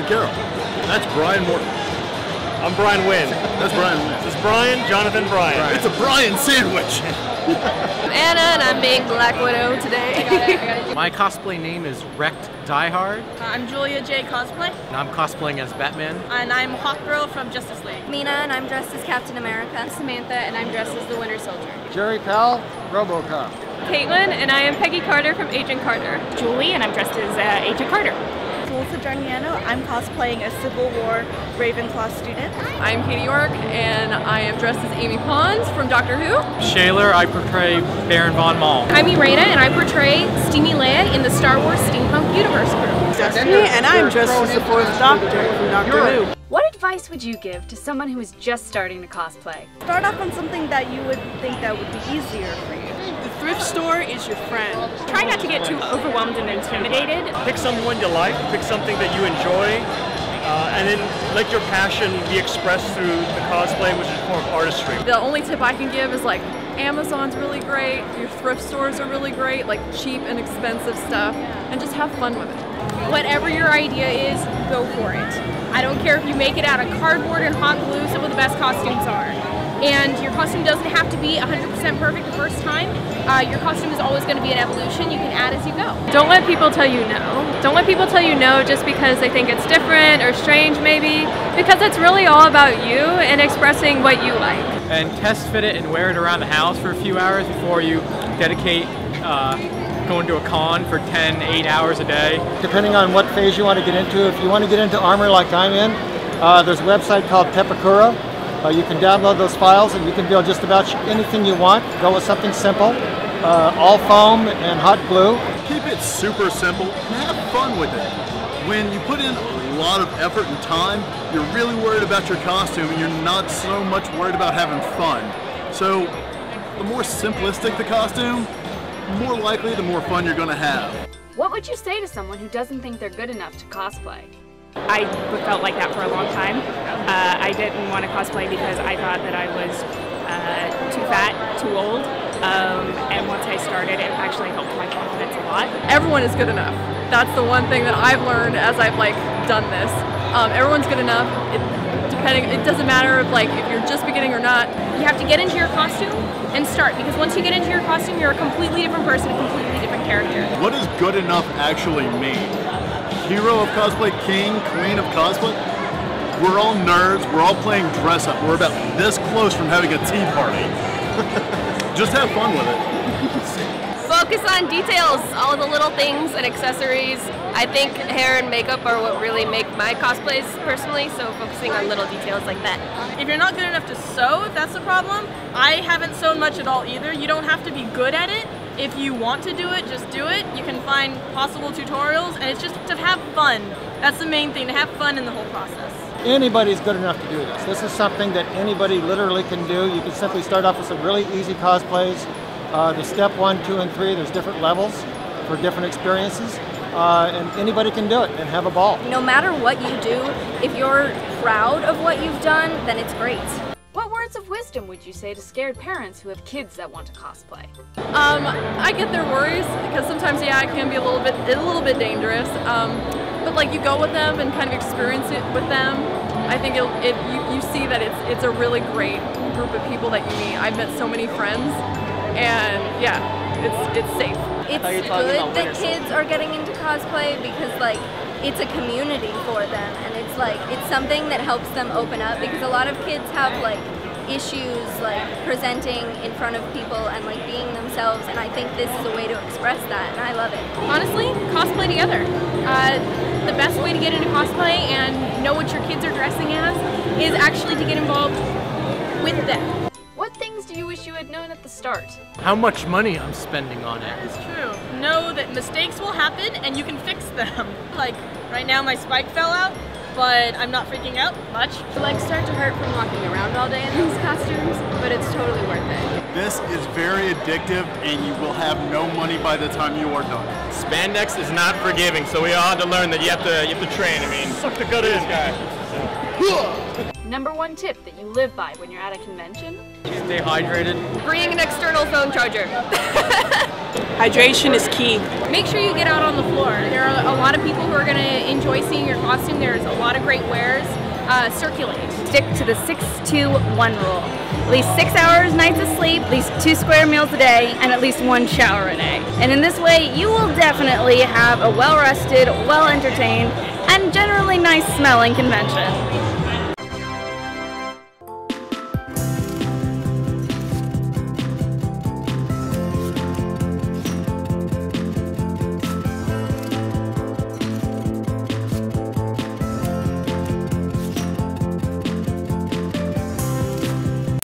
Carroll. That's Brian Morton. I'm Brian Wynn. That's Brian Wynn. This is Brian, Jonathan, Brian. It's a Brian sandwich. I'm Anna, and I'm being Black Widow today. My cosplay name is Wrecked Diehard. I'm Julia J. Cosplay. And I'm cosplaying as Batman. And I'm Hawkgirl from Justice League. Mina, and I'm dressed as Captain America. Samantha, and I'm dressed as the Winter Soldier. Jerry Powell, RoboCop. Caitlin, and I am Peggy Carter from Agent Carter. Julie, and I'm dressed as Agent Carter. Melissa Darniano. I'm cosplaying a Civil War Ravenclaw student. I'm Katie York, and I am dressed as Amy Pons from Doctor Who. Shaler, I portray Baron Von Maul. I'm Irena, and I portray Steamy Leia in the Star Wars Steampunk Universe group. Destiny, and I'm dressed as the Fourth Doctor from Doctor Who. What advice would you give to someone who is just starting to cosplay? Start off on something that you would think that would be easier for you. The thrift store is your friend. Try not to get too overwhelmed and intimidated. Pick someone you like, pick something that you enjoy, and then let your passion be expressed through the cosplay, which is a form of artistry. The only tip I can give is like Amazon's really great, your thrift stores are really great, like cheap and expensive stuff, and just have fun with it. Whatever your idea is, go for it. I don't care if you make it out of cardboard and hot glue, some of the best costumes are. And your costume doesn't have to be 100% perfect the first time. Your costume is always going to be an evolution. You can add as you go. Don't let people tell you no. Don't let people tell you no just because they think it's different or strange maybe, because it's really all about you and expressing what you like. And test fit it and wear it around the house for a few hours before you dedicate going to a con for 8 hours a day. Depending on what phase you want to get into, if you want to get into armor like I'm in, there's a website called Tepakura. You can download those files and you can build just about anything you want. Go with something simple, all foam and hot glue. Keep it super simple and have fun with it. When you put in a lot of effort and time, you're really worried about your costume and you're not so much worried about having fun. So the more simplistic the costume, more likely the more fun you're going to have. What would you say to someone who doesn't think they're good enough to cosplay? I felt like that for a long time. I didn't want to cosplay because I thought that I was too fat, too old, and once I started, it actually helped my confidence a lot. Everyone is good enough. That's the one thing that I've learned as I've done this. Everyone's good enough. It doesn't matter if you're just beginning or not. You have to get into your costume and start, because once you get into your costume, you're a completely different person, a completely different character. What does good enough actually mean? Hero of cosplay, king, queen of cosplay? We're all nerds, we're all playing dress up. We're about this close from having a tea party. Just have fun with it. Focus on details, all the little things and accessories. I think hair and makeup are what really make my cosplays personally, so focusing on little details like that. If you're not good enough to sew, if that's the problem, I haven't sewn much at all either. You don't have to be good at it. If you want to do it, just do it. You can find possible tutorials, and it's just to have fun. That's the main thing, to have fun in the whole process. Anybody's good enough to do this. This is something that anybody literally can do. You can simply start off with some really easy cosplays. There's step 1, 2, and 3. There's different levels for different experiences. And anybody can do it and have a ball. No matter what you do, if you're proud of what you've done, then it's great. What words of wisdom would you say to scared parents who have kids that want to cosplay? I get their worries because sometimes, yeah, it can be a little bit dangerous. But you go with them and kind of experience it with them. I think you see that it's a really great group of people that you meet. I've met so many friends, and yeah, it's safe. It's good that kids are getting into cosplay because it's a community for them, and it's something that helps them open up, because a lot of kids have issues presenting in front of people and being themselves, and I think this is a way to express that, and I love it. Honestly, cosplay together. The best way to get into cosplay and know what your kids are dressing as is actually to get involved with them. What things do you wish you had known at the start? How much money I'm spending on it. It's true. Know that mistakes will happen and you can fix them. Right now my spike fell out, but I'm not freaking out much. Start to hurt from walking around all day in these costumes, but it's totally worth it. This is very addictive and you will have no money by the time you are done. Spandex is not forgiving, so we all had to learn that you have to train. I mean, suck the gut in, guy. Number one tip that you live by when you're at a convention? Stay hydrated. Bring an external phone charger. Hydration is key. Make sure you get out on the floor. There are a lot of people who are going to enjoy seeing your costume. There's a lot of great wares. Circulate. Stick to the 6-2-1 rule. At least 6 hours nights of sleep, at least 2 square meals a day, and at least 1 shower a day. And in this way, you will definitely have a well-rested, well-entertained, and generally nice-smelling convention.